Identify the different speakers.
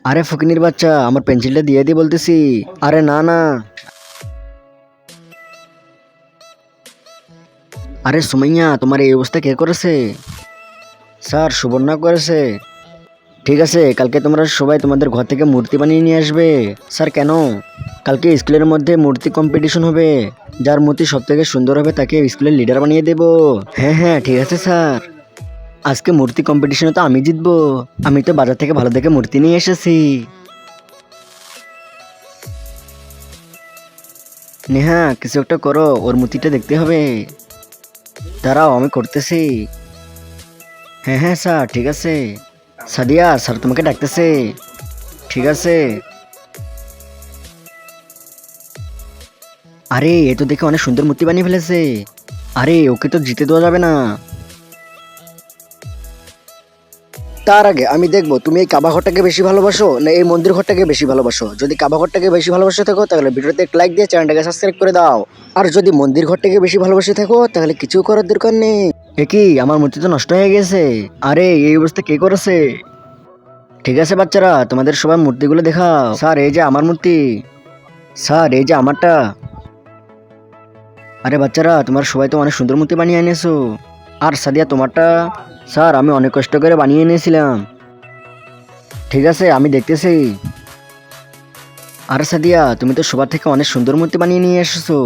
Speaker 1: আরে ফকিনির বাচ্চা, আমার পেন্সিলটা দিয়ে দি বলতেছি। আরে না না। আরে সুমাইয়া, তোমার এই অবস্থা কে করেছে? স্যার, সুবর্ণা করেছে। ঠিক আছে, কালকে তোমরা সবাই তোমাদের ঘর থেকে মূর্তি বানিয়ে নিয়ে আসবে। স্যার কেন? কালকে স্কুলের মধ্যে মূর্তি কম্পিটিশন হবে। যার মূর্তি সব থেকে সুন্দর হবে তাকে স্কুলের লিডার বানিয়ে দেব। হ্যাঁ হ্যাঁ, ঠিক আছে স্যার। আজকে মূর্তি কম্পিটিশনে তো আমি জিতবো। আমি তো বাজার থেকে ভালো দেখে মূর্তি নিয়ে এসেছি। নেহা, কিছু একটা করো, ওর মূর্তিটা দেখতে হবে। দাঁড়াও, আমি করতেছি। হ্যাঁ হ্যাঁ স্যার, ঠিক আছে। সাদিয়া, স্যার তোমাকে ডাকতেছে। ঠিক আছে। আরে, এ তো দেখে অনেক সুন্দর মূর্তি বানিয়ে ফেলেছে। আরে, ওকে তো জিতে দেওয়া যাবে না। তার আগে আমি দেখবো তুমি এই কাবা ঘরটাকে বেশি ভালোবাসো না এই মন্দির ঘরটাকে বেশি ভালোবাসো। যদি কাবা ঘরটাকে বেশি ভালোবাসে থাকো তাহলে ভিডিওতে একটা লাইক দিয়ে চ্যানেলটাকে সাবস্ক্রাইব করে দাও। আর যদি মন্দির ঘরটাকে বেশি ভালোবাসে থাকো তাহলে কিছু করার দরকার নেই। এ কি, আমার মূর্তি তো নষ্ট হয়ে গেছে। আরে, এই অবস্থা কে করেছে? ঠিক আছে বাচ্চারা, তোমাদের সবার মূর্তিগুলো দেখাও। স্যার, এই যে আমার মূর্তি। স্যার, এই যে আমারটা। আরে বাচ্চারা, তোমার সবাই তো অনেক সুন্দর মূর্তি বানিয়ে এনেছো। আর সাদিয়া, তোমারটা? স্যার, আমি অনেক কষ্ট করে বানিয়ে এনেছিলাম। ঠিক আছে, আমি দেখতেছি। আর সাদিয়া, তুমি তো সবার থেকে অনেক সুন্দর মূর্তি বানিয়ে নিয়ে এসেছো।